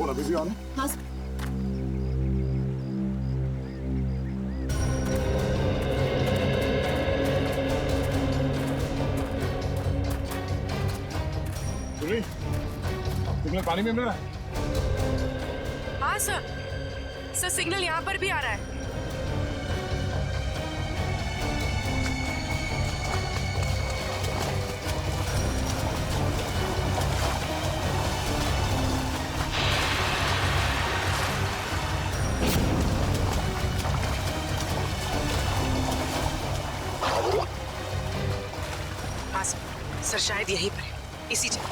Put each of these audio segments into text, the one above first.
और अभी भी ऑन है? हाँ सर। सिग्नल पानी में मिल रहा है? हाँ सर, सिग्नल यहाँ पर भी आ रहा है। हाँ सर, शायद यहीं पर है, इसी जगह।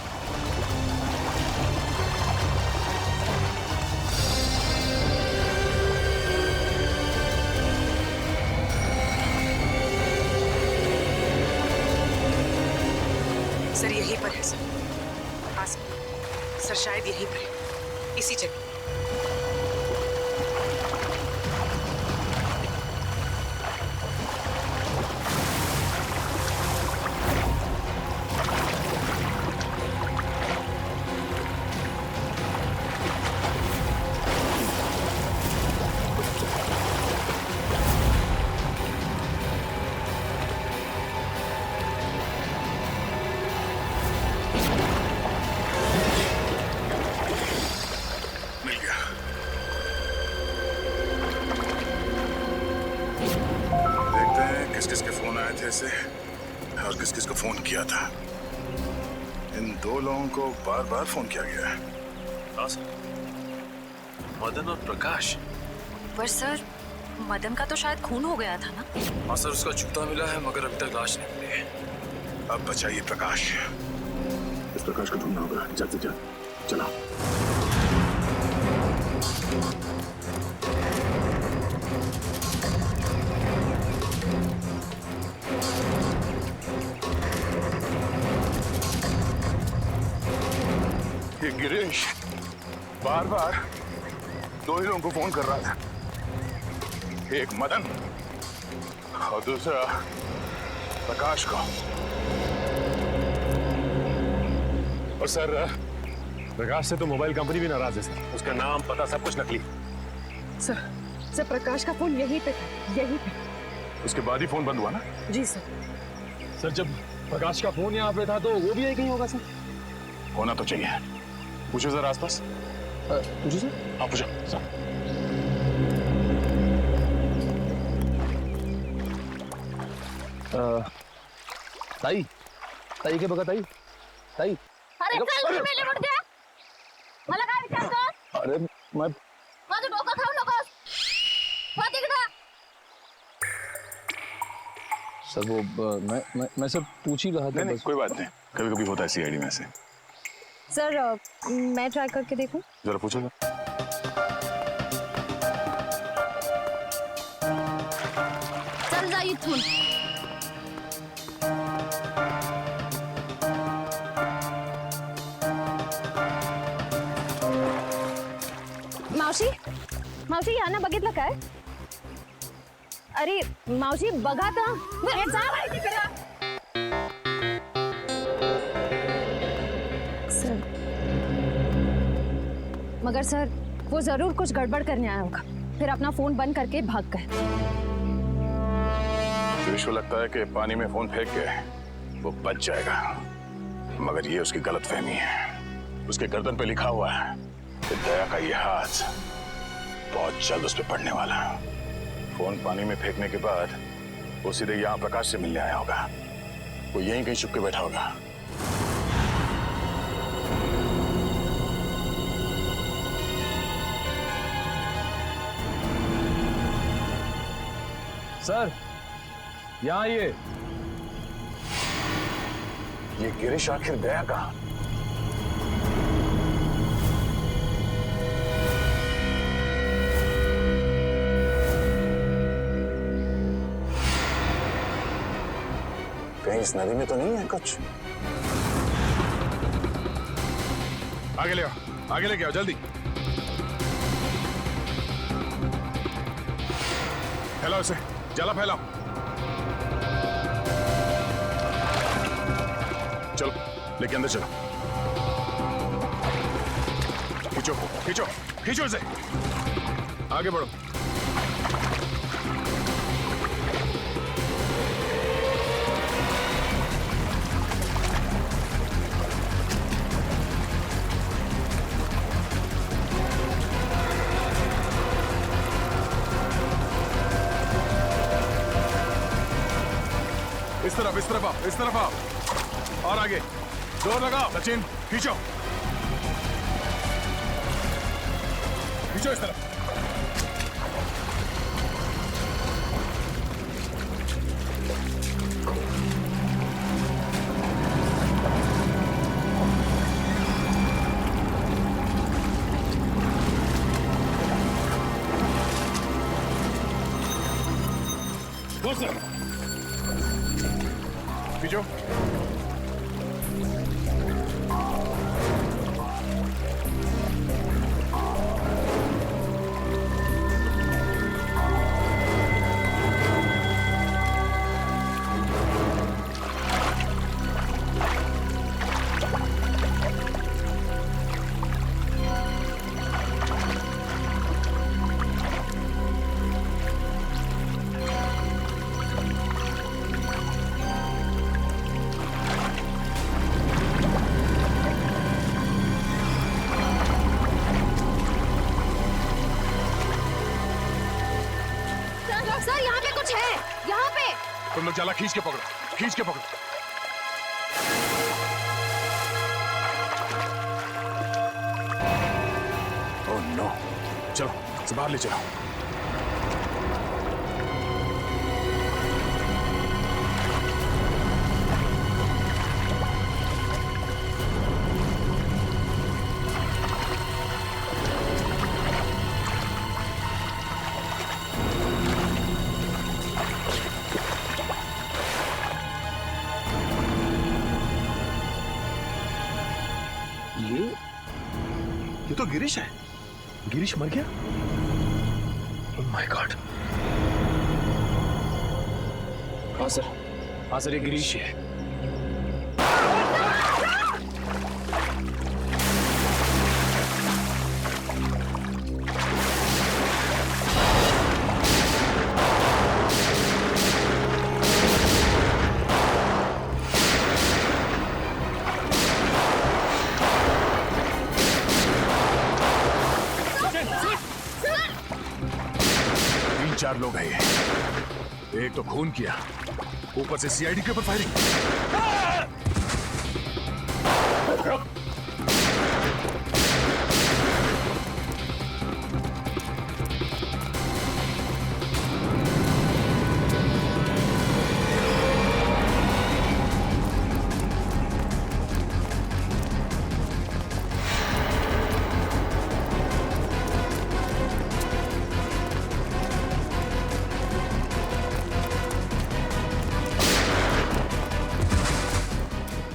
सर यहीं पर है सर। हाँ सर, शायद यहीं पर है, इसी जगह। से और किस किस को फोन किया था। इन दो लोगों को बार बार फोन किया गया है। हाँ सर, मदन और प्रकाश। पर सर, मदन का तो शायद खून हो गया था ना? हाँ सर, उसका जूता मिला है मगर अभी तक लाश नहीं मिली है। अब बचाइए प्रकाश। इस प्रकाश को ढूंढना होगा जल्द से जल्द। चलो। ये गिरीश बार बार दो ही लोगों को फोन कर रहा था, एक मदन और दूसरा प्रकाश को। और सर, प्रकाश से तो मोबाइल कंपनी भी नाराज है सर। उसका नाम पता सब कुछ नकली। सर प्रकाश का फोन यहीं पे था, यहीं पे। उसके बाद ही फोन बंद हुआ ना? जी सर। सर जब प्रकाश का फोन यहाँ पे था तो वो भी यही कहीं होगा सर। होना तो चाहिए। पूछो जरा आसपास। पूछो सर। हाँ पूछो सर। ताई, ताई के बघा ताई, ताई। अरे चल मेले उठ गया। मला काय विचारतो? अरे मैं माझं डोकं खाऊ नकोस. हो तिकडं. सर वो मैं सब पूछ ही रहा था। नहीं, कोई बात नहीं, कभी कभी होता है सीआईडी में से। सर मैं ट्राई करके देखूं? जरा पूछो ना। चल जा इथून. मावशी, मावशी यांना बघितलं काय? अरे मावशी बघा तर. हे जा बाई तिकडं. सर, मगर सर वो जरूर कुछ गड़बड़ करने आया होगा, फिर अपना फोन बंद करके भाग गए। गिरीश को लगता है कि पानी में फोन फेंक के वो बच जाएगा, मगर ये उसकी गलतफहमी है। उसके गर्दन पे लिखा हुआ है कि दया का ये हाथ बहुत जल्द उस पर पड़ने वाला है। फोन पानी में फेंकने के बाद वो सीधे यहाँ प्रकाश से मिलने आया होगा। वो यहीं कहीं छुप के बैठा होगा। सर यहाँ ये गिरीश आखिर गया कहाँ? कहीं इस नदी में तो नहीं है कुछ? आगे ले आओ, आगे लेके आओ जल्दी। फैलाओ इसे, जला फैलाओ। चलो लेके अंदर चलो। खींचो खींचो खींचो इसे, आगे बढ़ो। इस तरफ आओ, इस तरफ आओ और आगे जोर लगाओ। सचिन खींचो खींचो इस तरफ। दो सर खींचो। सर यहाँ पे कुछ है, यहाँ पे। तुम लोग जाला खींच के पकड़ो, खींच के पकड़ो। ओह नो, चलो इसे बाहर ले चलो। ये तो गिरीश है। गिरीश मर गया? Oh my God. हाँ सर ये गिरीश है। चार लोग हैं ये। एक तो खून किया, ऊपर से सीआईडी के ऊपर फायरिंग।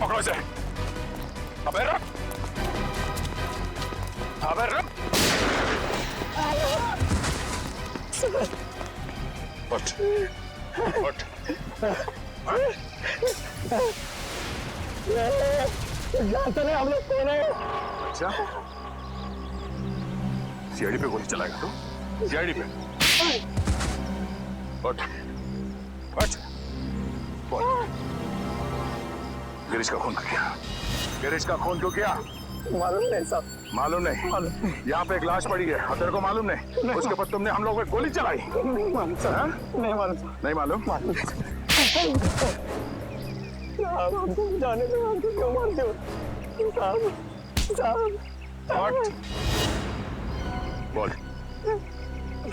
पकड़ो इसे। अबे रुक, अबे रुक। उठ, उठ। जानते नहीं हम लोग कौन है? अच्छा, सीआईडी पे गोली चलाएगा तू? सीआईडी पे? उठ, उठ। बोल, गिरीश का खून क्यों किया? गिरीश का खून क्यों किया? मालूम नहीं साहब। मालूम नहीं? यहाँ पे एक लाश पड़ी है और तेरे को मालूम नहीं? उसके ऊपर तुमने हम लोगों पे गोली चलाई? नहीं मालूम साहब। नहीं मालूम साहब। नहीं मालूम? साहब हमको जाने दो, हमको क्यों मारते हो साहब? हट। बोल,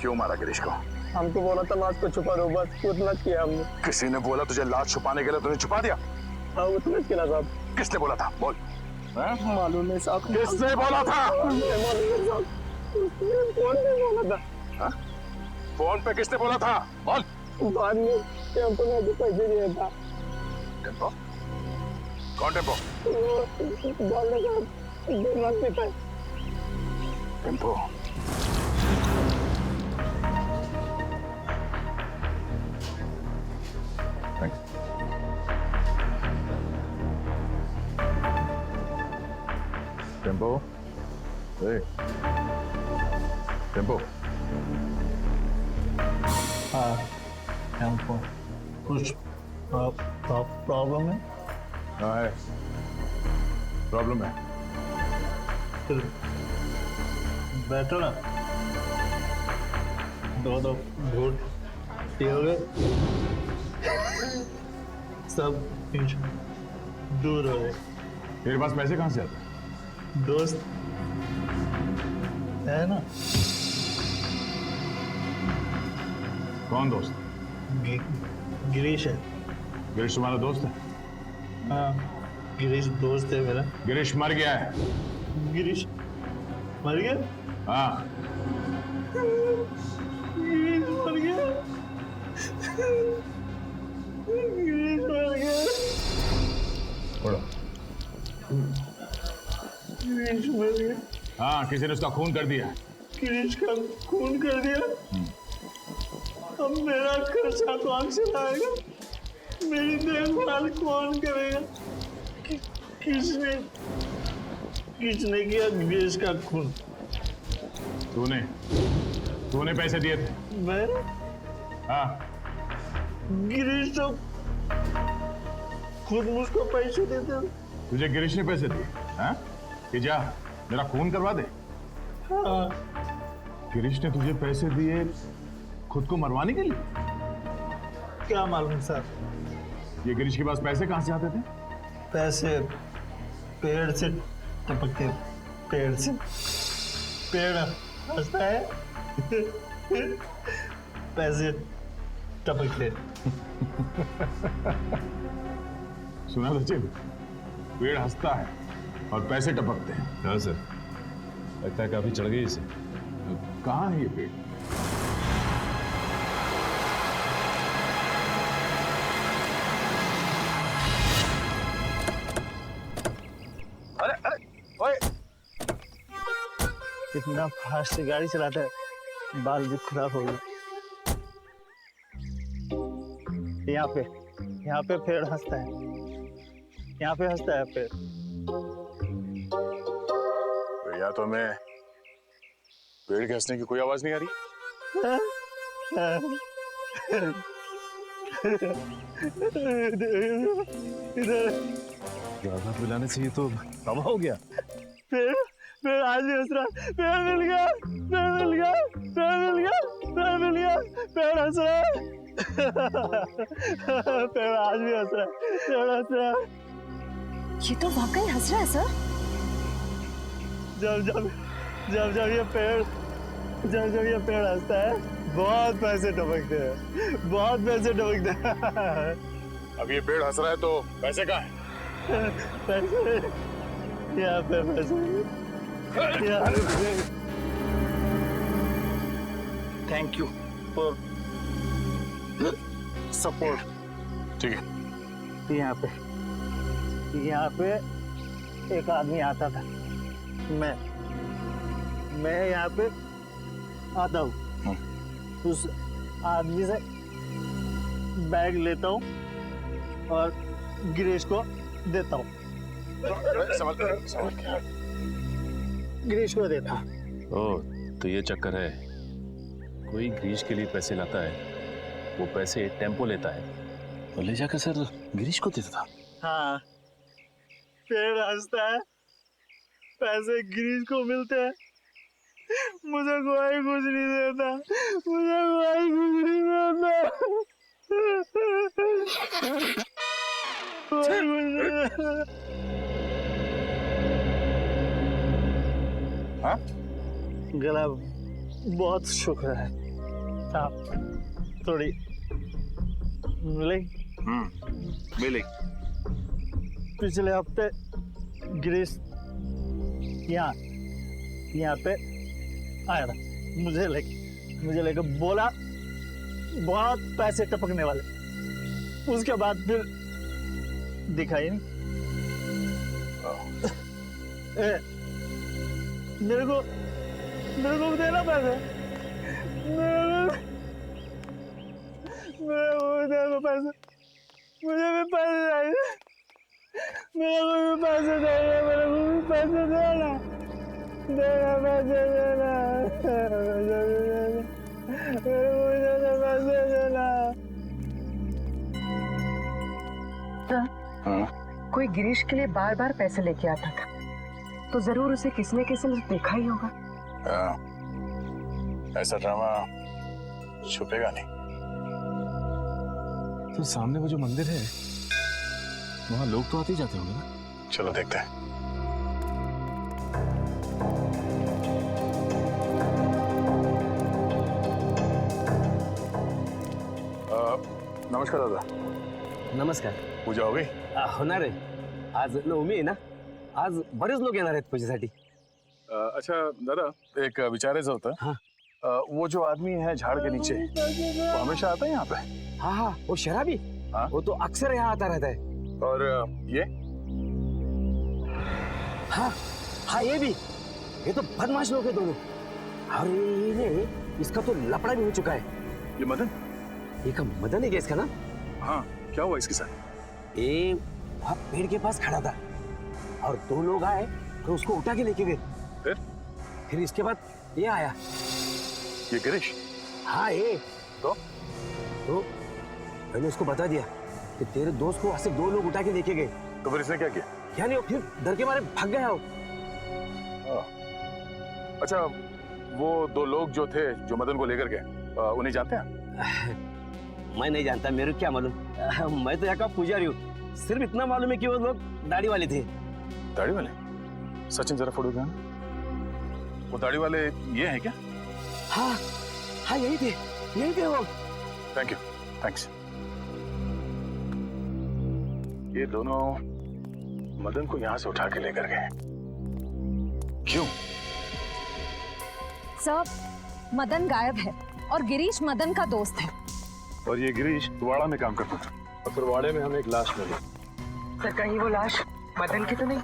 क्यों मारा गिरीश को? हमको बोला था लाश को छुपा दो, बस उतना किया हमने। किसी ने बोला तुझे लाश छुपाने के लिए, तूने छुपा दिया? हाँ उतना किया साहब। किसने बोला था? बोल। मालूम नहीं साहब। किसने बोला था? नहीं मालूम नहीं साहब। कौन ने बोला था? हा? फोन पे किसने बोला था? बोल। बाद में टेम्पो ने भी पैसे दिया था। टेम्पो? कौन टेम्पो? बोल साहब, दिमाग पिता है। टेम्पो? टेम्पो? टेम्पो हाँ हमको कुछ प्रॉब्लम है। हाँ है, प्रॉब्लम है। फिर बैठो ना, दो घूट पियोगे, सब टेंशन दूर हो गए। तेरे पास पैसे कहाँ से आते हैं? दोस्त है ना, कौन दोस्त? गिरीश है। गिरीश तुम्हारा दोस्त है? हाँ गिरीश दोस्त है मेरा। गिरीश मर गया है। गिरीश मर गया? हाँ, गिरीश मर गया, गिरीश मर गया, पढ़ो। गिरीश मर गया, हाँ, किसी ने उसका खून कर दिया। गिरीश का खून कर दिया। अब मेरा खर्चा कौन चलाएगा, मेरी देखभाल कौन करेगा? किसने किया गिरीश का खून? तूने पैसे दिए थे। मैं? हाँ, गिरीश तो खुद मुझको पैसे देते। तुझे गिरीश ने पैसे दिए? हाँ, कि जा मेरा खून करवा दे। हाँ गिरीश ने तुझे पैसे दिए खुद को मरवाने के लिए? क्या मालूम सर, ये गिरीश के पास पैसे कहाँ से आते थे? पैसे पेड़ से टपकते, पेड़ से। पेड़ हंसता है, पैसे टपकते। सुना सचिन, पेड़ हंसता है और पैसे टपकते हैं। हाँ सर, लगता है काफी चढ़ गई इसे। कहाँ है ये पेड़? अरे अरे ओए, इतना फास्ट गाड़ी चलाता है, बाल भी खराब हो गए। यहाँ पे पेड़ हंसता है, यहाँ पे हंसता है पेड़। तो या तो हमें पेड़ के हंसने की कोई आवाज नहीं आ रही। इधर ज्यादा पिलाने से ये तो तबाह हो गया। पेड़ पेड़ आज भी हंस रहा है। पेड़ मिल गया, पेड़ मिल गया, पेड़ मिल गया, पेड़ मिल गया, पेड़ हंस रहा है। पेड़ आज भी हंस रहा है, पेड़ हंस रहा है। ये तो वाकई हंस रहा है सर। जब जब जब जब ये पेड़ हंसता है, बहुत पैसे टपकते हैं, बहुत पैसे टपकते हैं। अब ये पेड़ हंस रहा है तो पैसे कहाँ हैं? पैसे यहाँ पे, पैसे यहाँ पे। Thank you for support. ठीक है, यहाँ पे एक आदमी आता था, मैं यहाँ पे आता हूँ, उस आदमी से बैग लेता हूँ और गिरीश को देता हूँ, गिरीश को देता हूँ। ओह, तो ये चक्कर है। कोई गिरीश के लिए पैसे लाता है, वो पैसे टेम्पो लेता है और ले जाकर सर गिरीश को देता था। हाँ, पेड़ हंसता है, पैसे गिरीश को मिलते हैं, मुझे कोई कुछ नहीं देता, मुझे कोई कुछ नहीं देता, कोई कुछ नहीं देता। हाँ? गला बहुत शुक्र है, आप थोड़ी मिलेगी? मिलेगी। पिछले हफ्ते गिरीश यहाँ पे आया था, मुझे लेके बोला बहुत पैसे टपकने वाले। उसके बाद फिर दिखाई नहीं। मेरे को देना पैसे, मेरे को देना पैसे, मुझे भी पैसे चाहिए, मेरे को भी पैसे चाहिए, मेरे को भी पैसे देना, पैसे देना। कोई गिरीश के लिए बार बार पैसे लेके आता था, तो जरूर उसे किसी न किसी ने देखा ही होगा। ऐसा ड्रामा छुपेगा नहीं। तो सामने वो जो मंदिर है वहां लोग तो आते ही जाते होंगे ना। चलो देखते हैं। नमस्कार दादा। नमस्कार. पूजा हो गई? होणार आहे. आज नवमी आहे ना, आज बरेच लोक येणार आहेत पूजेसाठी. अच्छा दादा, एक विचारायचं होतं. हाँ. वो जो आदमी है झाड़ के नीचे, वो हमेशा आता है यहाँ पे? हाँ हाँ, वो शराबी. हाँ? वो तो अक्सर यहाँ आता रहता है. और ये हाँ हाँ, ये भी. ये तो बदमाश लोग हैं दोनों. अरे इसका तो लफड़ा भी हो चुका है. ये मदन? ये का मदन है क्या इसका नाम? हाँ, क्या हुआ इसके साथ? ये वहाँ पेड़ के पास खड़ा था और दो लोग आए तो उसको उठा के लेके गए. फिर इसके बाद ये आया. ये गिरीश? हाँ ये. तो मैंने उसको बता दिया कि तेरे दोस्त को सिर्फ दो लोग उठा के लेके गए. तो फिर इसने क्या किया? क्या नहीं, फिर डर के मारे भाग गया हो. अच्छा, वो दो लोग जो थे जो मदन को लेकर गए, उन्हें जानते हैं? मैं नहीं जानता, मेरे को क्या मालूम. मैं तो यहाँ का पुजारी हूँ. सिर्फ इतना मालूम है कि वो लोग दाढ़ी वाले थे. दाढ़ी वाले? सचिन जरा फोटो दिखाना. वो दाढ़ी वाले ये हैं क्या? हाँ हाँ, यही थे वो. Thank you. थैंक्स. ये दोनों मदन को यहाँ से उठा के लेकर गए. क्यों? सर, मदन गायब है और गिरीश मदन का दोस्त है. और ये गिरीश वाड़ा में काम करता था, और फिर वाड़े में हमें एक लाश मिली. सर कहीं वो लाश मदन की तो नहीं?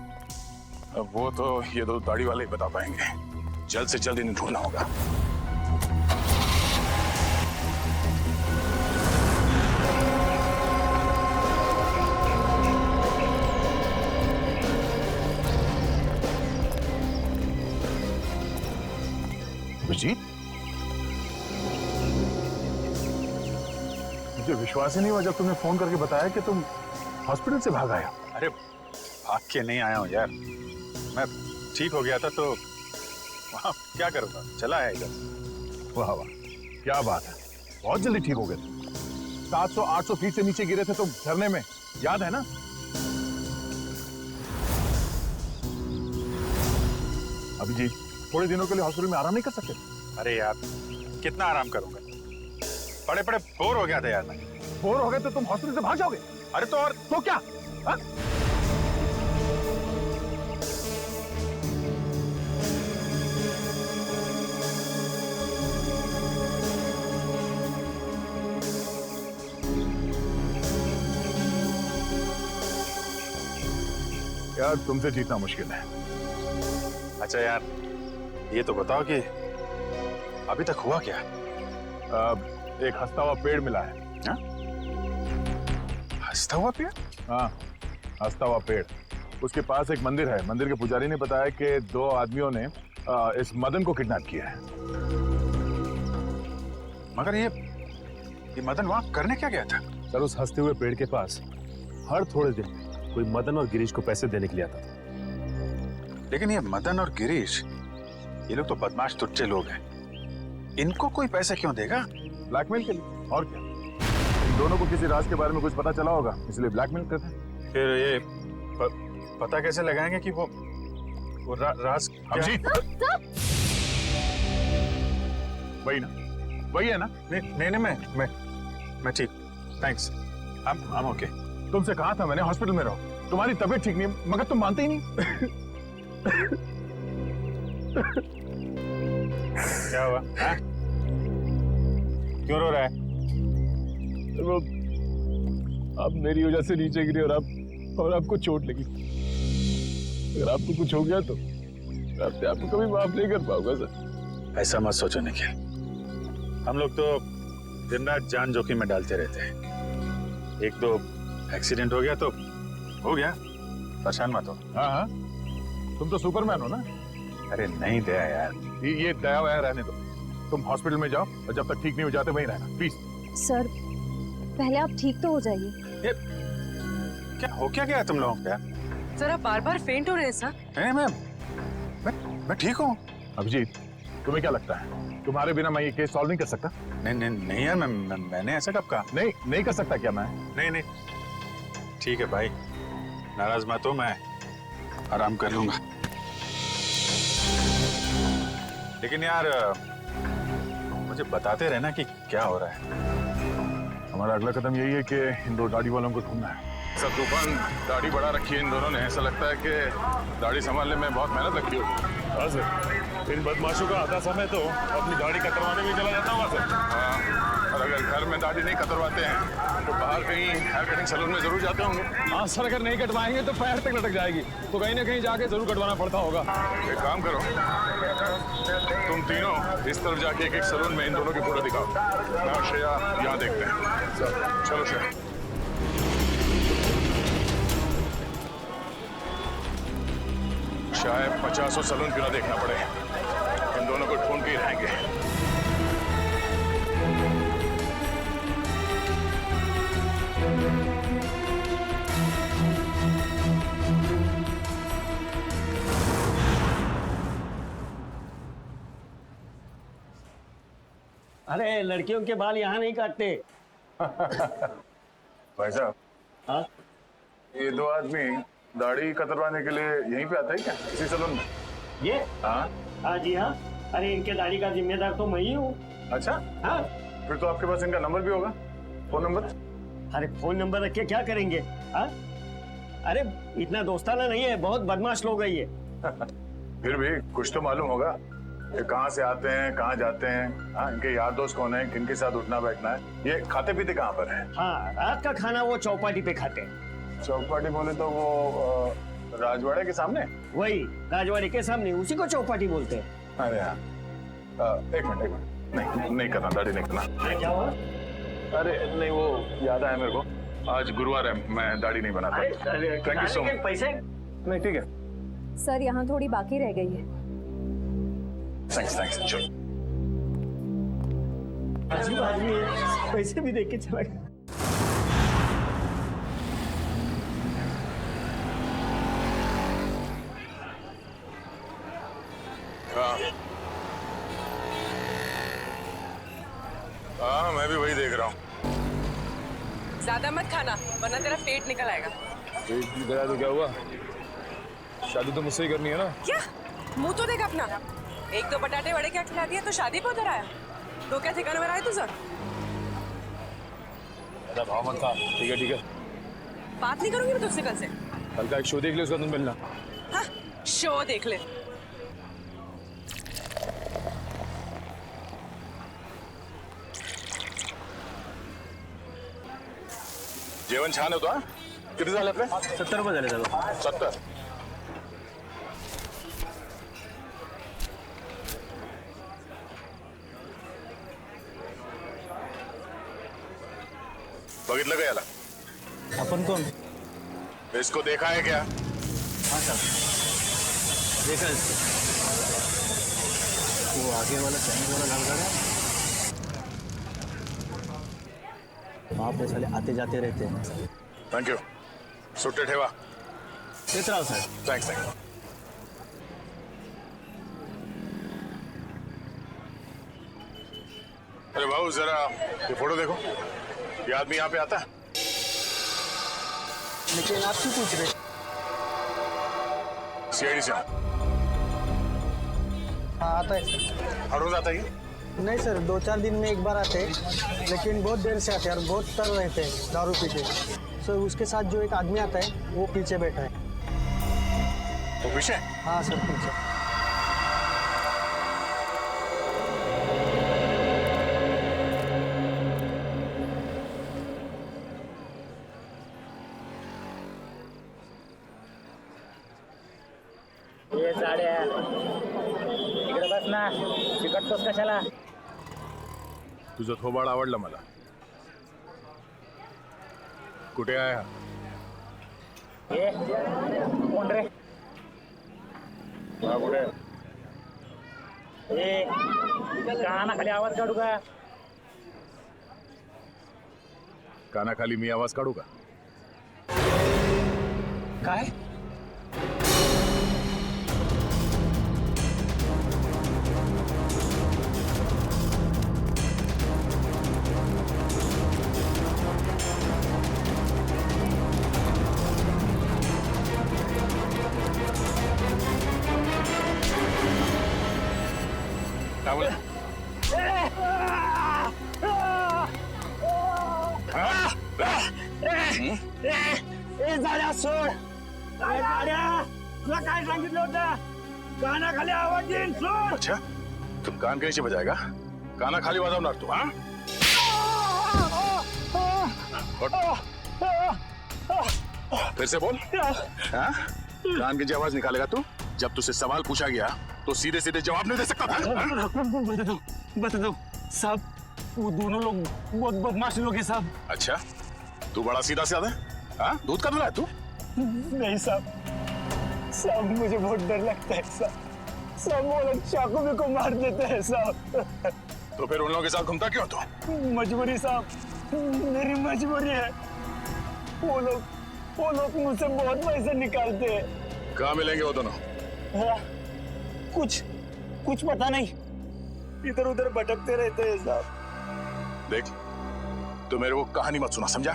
अब वो तो ये दो दाढ़ी वाले ही बता पाएंगे. जल्द से जल्द इन्हें ढूंढना होगा. अभिजीत, मुझे विश्वास ही नहीं हुआ जब तुमने फोन करके बताया कि तुम हॉस्पिटल से भाग आया. अरे भाग के नहीं आया हूँ यार, मैं ठीक हो गया था तो वहाँ क्या करूँगा, चला आया इधर. वाह वाह, क्या बात है. बहुत जल्दी ठीक हो गए तुम. 700-800 फीट से नीचे गिरे थे तुम झरने में, याद है ना? अभिजीत, थोड़े दिनों के लिए हॉस्पिटल में आराम नहीं कर सकते? अरे यार कितना आराम करूँगा, पड़े पड़े बोर हो गया था यार मैं. बोर हो गए तो तुम हॉस्पिटल से भाग जाओगे? अरे तो और तो क्या? हा? यार तुमसे जीतना मुश्किल है. अच्छा यार, ये तो बताओ कि अभी तक हुआ क्या? एक हंसता हुआ पेड़ मिला है. हंसता हुआ पेड़? हाँ, हंसता हुआ पेड़. उसके पास एक मंदिर है. मंदिर के पुजारी ने बताया कि दो आदमियों ने इस मदन को किडनैप किया है. मगर ये मदन वहाँ करने क्या गया था? सर, उस हंसते हुए पेड़ के पास हर थोड़े दिन कोई मदन और गिरीश को पैसे देने के लिए आता था. लेकिन ये मदन और गिरीश, ये लोग तो बदमाश टुच्चे लोग हैं. इनको कोई पैसे क्यों देगा? ब्लैकमेल के लिए, और क्या. इन दोनों को किसी राज के बारे में कुछ पता चला होगा, इसलिए ब्लैकमेल करते हैं. फिर ये पता कैसे लगाएंगे कि वो राज क्या? अभिजीत, वही ना, वही है ना? नहीं, मैं ठीक. Thanks, I'm okay. तुमसे कहा था मैंने हॉस्पिटल में रहो. तुम्हारी तबीयत ठीक नहीं है, मगर तुम मानते ही नहीं. क्या हुआ? क्यों रो रहा है? वो आप मेरी वजह से नीचे गिरे और आपको चोट लगी. अगर आपको कुछ हो गया तो मैं अपने आप को कभी माफ नहीं कर पाऊंगा सर. ऐसा मत सोचो निखिल, हम लोग तो दिन रात जान जोखिम में डालते रहते हैं. एक दो एक्सीडेंट हो गया तो हो गया, परेशान मत हो. हाँ हाँ, तुम तो सुपरमैन हो ना. अरे नहीं दया यार. ये दया वया रहने दो. तुम हॉस्पिटल में जाओ और जब तक ठीक नहीं हो जाते वहीं रहना प्लीज. सर, पहले आप ठीक तो हो जाइए. क्या हो क्या गया तुम लोगों को यार? जरा बार बार फेंट हो रहे हैं सर। नहीं मैं ठीक हूँ। अभिजीत, तुम्हें क्या लगता है तुम्हारे बिना मैं ये केस सॉल्व नहीं कर सकता? नहीं यार, मैंने ऐसा कब कहा? नहीं कर सकता क्या मैं? नहीं ठीक है भाई, नाराज मत हो, मैं आराम कर लूंगा। लेकिन यार मुझे बताते रहना कि क्या हो रहा है। हमारा अगला कदम यही है कि इन दो दाढ़ी वालों को ढूंढना है। सब तूफान दाढ़ी बढ़ा रखी है इन दोनों ने। ऐसा लगता है कि दाढ़ी संभालने में बहुत मेहनत लगती होगी। हाँ सर, इन बदमाशों का आधा समय तो अपनी दाढ़ी कतरवाने में चला जाता होगा सर। हाँ, और अगर घर में दाढ़ी नहीं कतरवाते हैं तो बाहर कहीं हेयर कटिंग सैलून में जरूर जाते होंगे। हाँ सर, अगर नहीं कटवाएंगे तो पैर तक लटक जाएगी, तो कहीं ना कहीं जाके जरूर कटवाना पड़ता होगा। एक काम करो, तुम तीनों इस तरफ जाके एक सैलून में इन दोनों की फोटो दिखाओ। मैं और श्रेया यहाँ देखते हैं। चलो श्रेया। शायद 50 सैलून क्यों ना देखना पड़े, इन दोनों को ढूंढ के ही रहेंगे। अरे लड़कियों के बाल यहाँ नहीं काटते। भाई साहब, हाँ ये दो आदमी दाढ़ी कतरवाने के लिए यहीं पे आता है क्या, इसी सैलून में? ये हाँ। हाँ जी हाँ। अरे इनके दाढ़ी का जिम्मेदार तो मैं ही हूँ। अच्छा, हाँ। फिर तो आपके पास इनका नंबर भी होगा, फोन नंबर? अरे फोन नंबर रख के क्या करेंगे? हाँ, अरे इतना दोस्ताना नहीं है, बहुत बदमाश लोग है ये। फिर भी कुछ तो मालूम होगा, ये कहाँ से आते हैं, कहाँ जाते हैं, हाँ, इनके यार दोस्त कौन है, किनके साथ उठना बैठना है, ये खाते पीते कहाँ पर है? हाँ, रात का खाना वो चौपाटी पे खाते हैं। चौपाटी बोले तो वो राजवाड़े के सामने? वही राजवाड़ी के सामने, उसी को चौपाटी बोलते हैं। अरे हाँ, एक मिनट, नहीं करना, दाढ़ी नहीं करना। क्या हुआ? अरे नहीं, वो याद आया मेरे को, आज गुरुवार है, मैं दाढ़ी नहीं बनाता। Thank you so much. पैसे? नहीं ठीक है, सर यहाँ थोड़ी बाकी रह गई है। थैंक्स। चलो। अजीब आदमी है, पैसे भी देख के चला गया। हाँ, मैं भी वही देख रहा हूँ। ज्यादा मत खाना वरना तेरा पेट निकल आएगा। पेट भी गया तो क्या हुआ, शादी तो मुझसे ही करनी है ना। क्या मुंह तो देख अपना, एक दो बटाटे वड़े क्या खिला दिया तो शादी पे उधर आया। तो क्या ठिकाने में रहा है तुझा? अरे भाव मत खा। ठीक है, बात नहीं करूंगी मैं तुझसे कल से। कल का एक शो देख ले, उसका तुम मिलना। हाँ, शो देख ले। जेवण छान होतो हा? किती झाले आपले? 70 रुपये झाले दादा। 70. बघितलं का याला? अपन कौन? इसको देखा है क्या? हाँ सर, देखा इसको। वो आगे वाला चाइनीज वाला लाल गाड़ा है, वहाँ पे साले आते जाते रहते हैं। Thank you. सुट्टे ठेवा. देख रहा हूँ सर। थैंक्स. अरे भाऊ, जरा ये फोटो देखो. ये आदमी यहाँ पे आता है? लेकिन आप क्यों पूछ रहे? सीआईडी से हूँ. हाँ आता है सर। हर रोज आता है ये? नहीं सर, 2-4 दिन में एक बार आते हैं, लेकिन बहुत देर से आते हैं और बहुत तर रहते हैं दारू पी के। सर उसके साथ जो एक आदमी आता है वो पीछे बैठा है। वो पीछे? हाँ सर, पीछे। ये साड्या इकडे बस ना, चिकटतोस कशाला? तुझं थोबाड आवडलं मला. कुठे आहे हा? ये कोण रे? हा कुठे? ए कानाखाली आवाज काढू का? कानाखाली मी आवाज काढू का? काय? क्या बोला? ए झाड्या सोड काय झाड्या तुला काय सांगितलं होतं कानाखाली आवाज देईन सोड अच्छा, तू कान कैसे बजाएगा? काना खाली वाजवणार तू, हाँ? फिर से बोल, हाँ? कान की आवाज निकालेगा तू? जब तुझसे सवाल पूछा गया तो सीधे सीधे जवाब नहीं दे सकता था, हाँ? बता दो साहब वो दोनों लोग बहुत बदमाश लोग हैं साहब अच्छा, तू बड़ा सीधा साधा है, हाँ? दूध का दूल्हा है तू? नहीं साहब साहब मुझे बहुत डर लगता है साहब वो लोग चाकू में को मार देते हैं साहब तो फिर उन लोगों के साथ घूमता क्यों तू? मजबूरी साहब मेरी मजबूरी है वो लोग मुझसे बहुत पैसे निकालते हैं। कहाँ मिलेंगे वो दोनों? हाँ, कुछ पता नहीं इधर उधर भटकते रहते हैं साहब। देख, तू मेरे को कहानी मत सुना, समझा?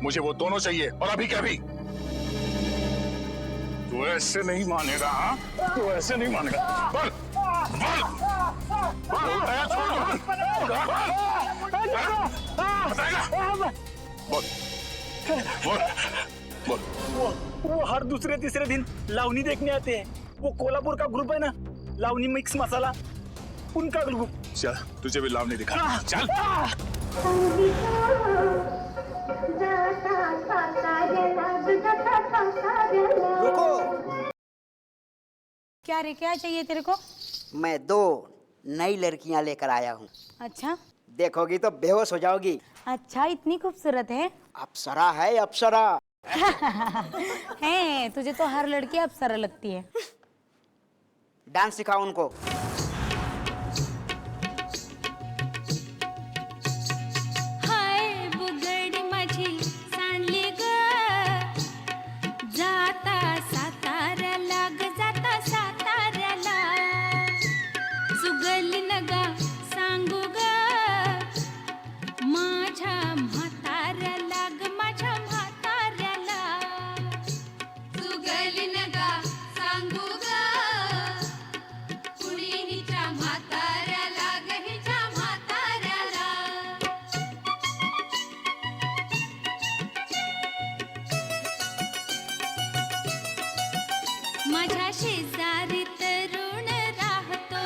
मुझे वो दोनों चाहिए और अभी क्या अभी। तू ऐसे नहीं मानेगा, हाँ? तू ऐसे नहीं मानेगा। बोल, बोल, बोल, छोड़ दो, बताएगा? बोल, बोल, बोल। वो हर दूसरे तीसरे दिन लावनी देखने आते हैं। वो कोल्हापुर का ग्रुप है ना, लावनी मिक्स मसाला, उनका ग्रुप। चल, तुझे भी लावनी दिखा। चल। रुको, क्या रे, क्या चाहिए तेरे को? मैं 2 नई लड़कियां लेकर आया हूँ। अच्छा, देखोगी तो बेहोश हो जाओगी। अच्छा, इतनी खूबसूरत है? अप्सरा है, अप्सरा। है, तुझे तो हर लड़की अप्सरा लगती है। डांस सिखाओ उनको। हाय बुगडी माझी सांडली ग, जाता साताऱ्याला ग, जाता साताऱ्याला, सुगली नगा सांगू ग, माझ्या म्हाताऱ्याला ग, माझ्या म्हाताऱ्याला, सुगली नगा सांगू ग, कुणी हिच्या म्हाताऱ्याला ग, हिच्या म्हाताऱ्याला. माझ्या शेजारी तरुण राहतो,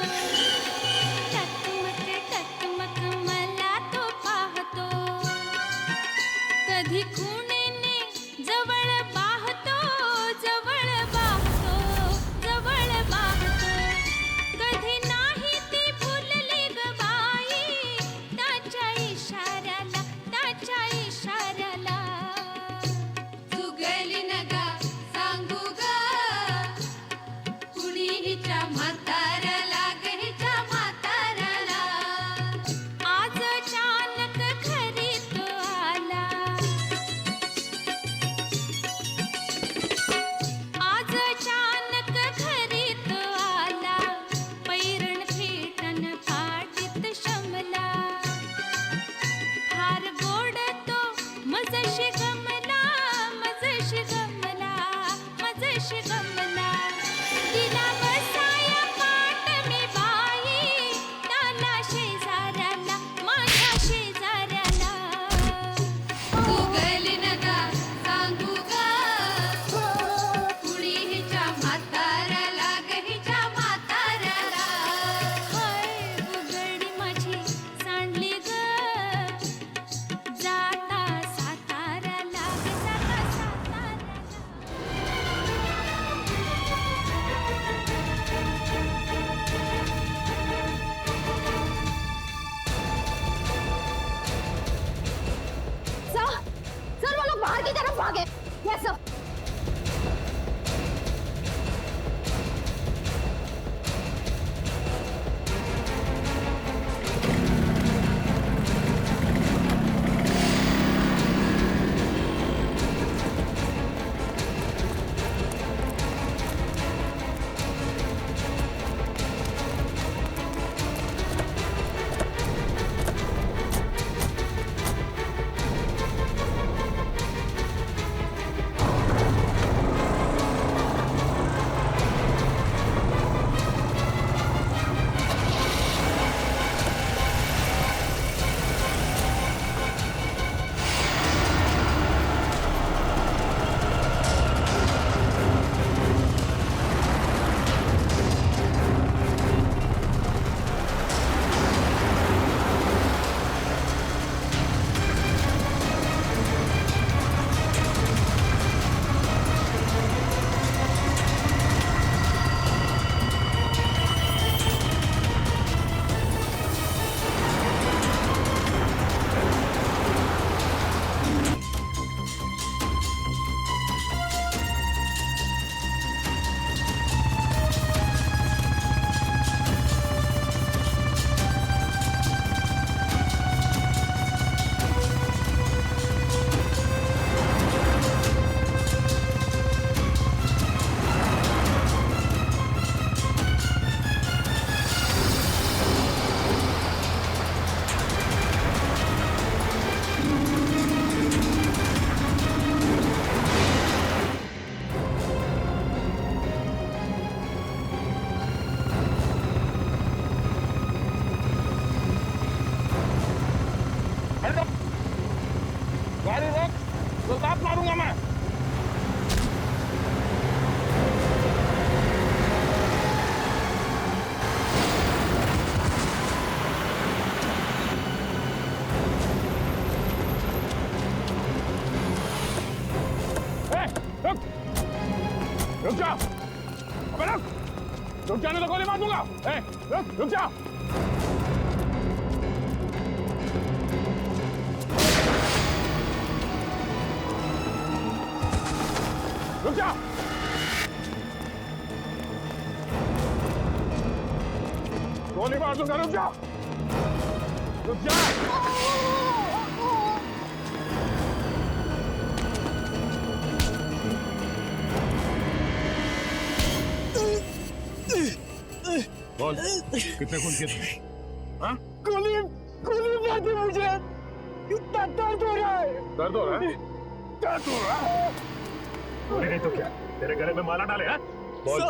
रुक जा। रुक जा। गोली मार दूंगा, रुक जा। रुक जा। बोल, कितने खून किए थे? हाँ? गोली मार दी मुझे। इतना दर्द हो रहा है। दर्द हो रहा है? दर्द हो रहा है? गोली नहीं तो क्या? तेरे गले में माला डाले हैं? बोल,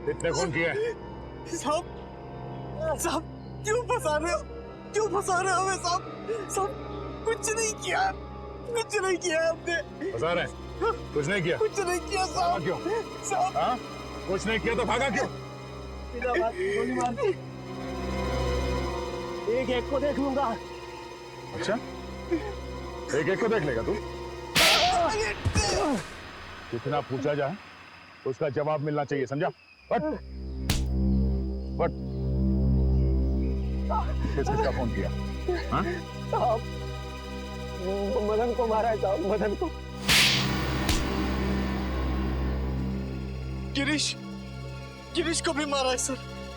कितने खून किए? साहब क्यों फंसा रहे हो? क्यों फंसा रहे हो हमें साहब? कुछ नहीं किया हमने। फंसा रहे? कुछ नहीं किया? कुछ नहीं किया साहब। क्यों? साहब हाँ? कुछ नहीं किया तो भागा क्यों? बिना बात गोली मार दी। एक को देख लूंगा। अच्छा, एक को देख लेगा तू? कितना पूछा जाए उसका जवाब मिलना चाहिए, समझा? बट किसका फोन किया? हाँ? मदन को मारा है साहब, मदन को। गिरीश को भी मारा है सर।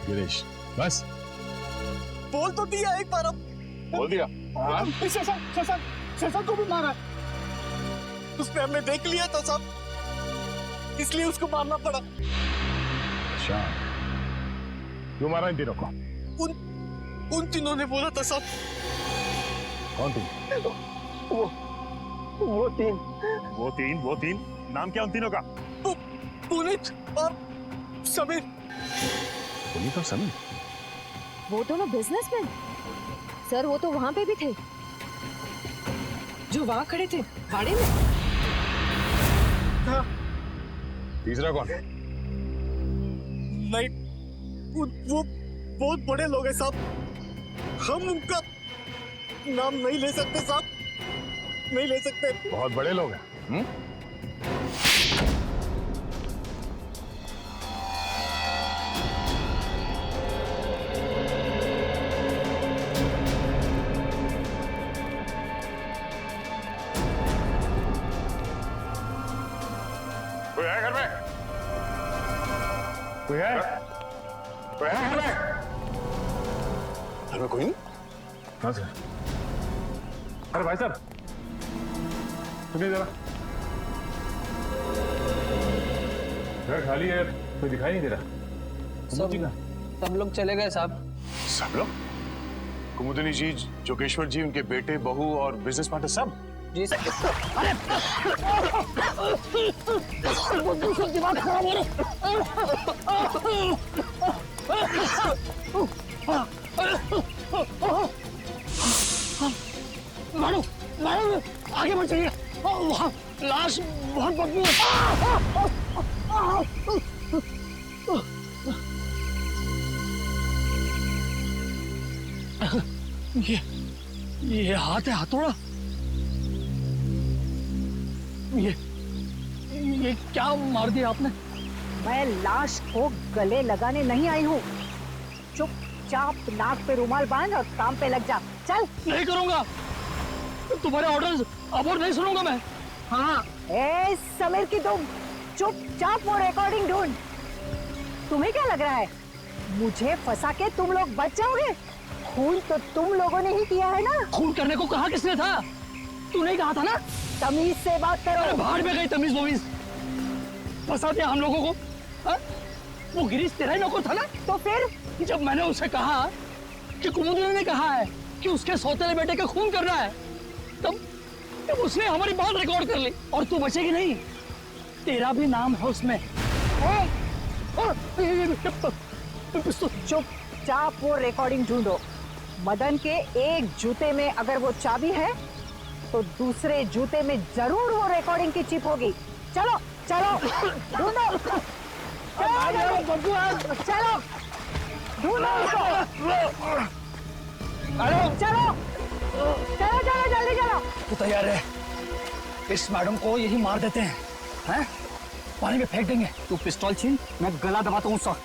गिरीश, बस बोल तो दिया एक बार। अब बोल दिया। हाँ? शशांक को भी मारा है। उसने हमने देख लिया था साहब, इसलिए उसको मारना पड़ा। अच्छा, क्यों मारा इन तीनों को? उन तीनों ने बोला था साहब। कौन तीन? वो तीन। नाम क्या उन तीनों का? पुनीत और समीर। पुनीत और समीर? वो दोनों बिजनेसमैन। सर वो तो वहां पे भी थे, जो वहां खड़े थे भाड़े में। हाँ। तीसरा कौन? नहीं, वो बहुत बड़े लोग हैं साहब, हम उनका नाम नहीं ले सकते साहब, नहीं ले सकते। बहुत बड़े लोग हैं। कोई है घर में? कोई है? कोई है घर में? घर में कोई नहीं? कहाँ से? अरे भाई साहब, सुनिए जरा, घर खाली है, कोई दिखाई नहीं दे रहा। सब लोग चले गए साहब। सब लोग? कुमुदिनी जी, जोगेश्वर जी, उनके बेटे, बहू और बिजनेस पार्टनर सब? जी सर। दिमाग खराब हो रहा। मारो, आगे बढ़ जाइए। वहाँ लाश बहुत बदबू है। ये हाथ है, हथौड़ा। ये क्या मार दिया आपने? मैं लाश को गले लगाने नहीं आई हूँ। चुपचाप नाक पे रुमाल बांध और काम पे लग जा। चल। नहीं करूँगा, तुम्हारे ऑर्डर्स अब और नहीं सुनूंगा मैं। हाँ। ए समीर की तुम चुपचाप वो रिकॉर्डिंग ढूंढ। तुम्हें क्या लग रहा है मुझे फंसा के तुम लोग बच जाओगे? खून तो तुम लोगों ने ही किया है ना। खून करने को कहा किसने था? तू नहीं कहा था ना? तमीज से बात करो। अरे बाहर में गई तमीज वमीज, फंसा दिया हम लोगों को। हा? वो गिरीश तेरा ही नौकर था ना? तो फिर जब मैंने उसे कहा कि कुमुदिनी ने कहा है कि उसके सौतेले बेटे का खून करना है, तब उसने हमारी बात रिकॉर्ड कर ली और तू बचेगी नहीं, तेरा भी नाम है उसमें। चुपचाप वो रिकॉर्डिंग ढूंढो। मदन के एक जूते में अगर वो चाबी है तो दूसरे जूते में जरूर वो रिकॉर्डिंग की चिप होगी। चलो चलो ढूंढो, चलो ढूंढो उसको। चलो चलो चलो जल्दी चलो। तू तैयार है? इस मैडम को यही मार देते हैं, पानी में फेंक देंगे। तू पिस्तौल छीन, मैं गला दबाता हूँ उसका।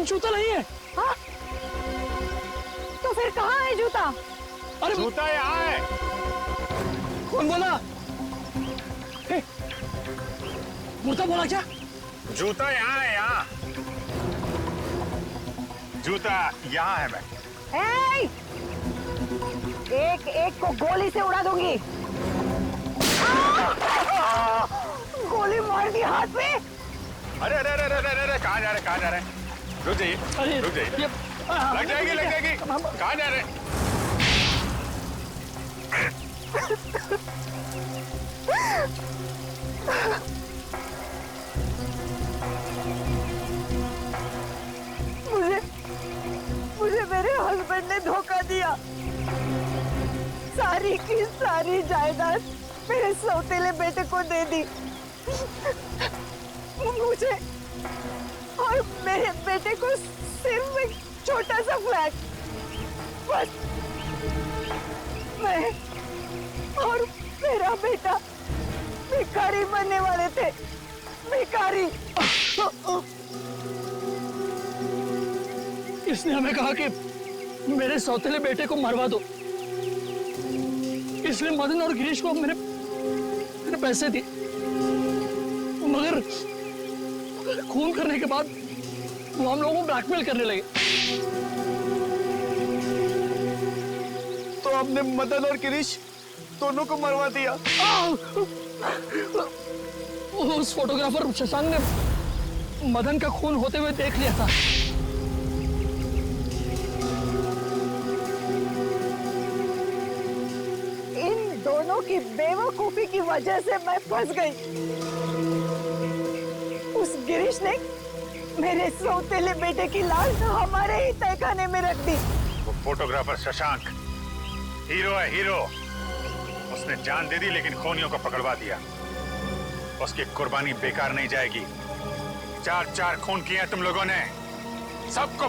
जूता नहीं है। हाँ? तो फिर कहाँ है जूता? अरे जूता यहाँ है। कौन बोला? मुर्ता बोला क्या? जूता यहाँ है, यहाँ। जूता यहाँ है। मैं ए! एक एक को गोली से उड़ा दूंगी। गोली मार दी हाथ में। अरे अरे अरे अरे अरे कहाँ जा रहे, कहाँ जा रहे? रुक जाइए, अरे रुक जाइए। लग जाएगी, लग जाएगी। कहाँ जा रहे? मुझे मेरे हस्बैंड ने धोखा दिया। सारी की सारी जायदाद मेरे सौतेले बेटे को दे दी। मुझे और मेरे बेटे को सिर्फ एक छोटा सा फ्लैट। बस मैं और मेरा बेटा भिखारी बनने वाले थे। भिखारी। इसने हमें कहा कि मेरे सौतेले बेटे को मरवा दो, इसलिए मदन और गिरीश को मैंने पैसे दिए, मगर खून करने के बाद वो हम लोगों को ब्लैकमेल करने लगे। तो आपने मदन और गिरीश दोनों को मरवा दिया। उस फोटोग्राफर शशांक ने मदन का खून होते हुए देख लिया था। इन दोनों की बेवकूफी की वजह से मैं फंस गई। उस गिरीश ने मेरे सौतेले बेटे की लाश हमारे ही तहखाने में रख दी। वो फोटोग्राफर शशांक हीरो है, हीरो। उसने जान दे दी लेकिन खूनियों को पकड़वा दिया। उसकी कुर्बानी बेकार नहीं जाएगी। 4 खून किए हैं तुम लोगों ने, सबको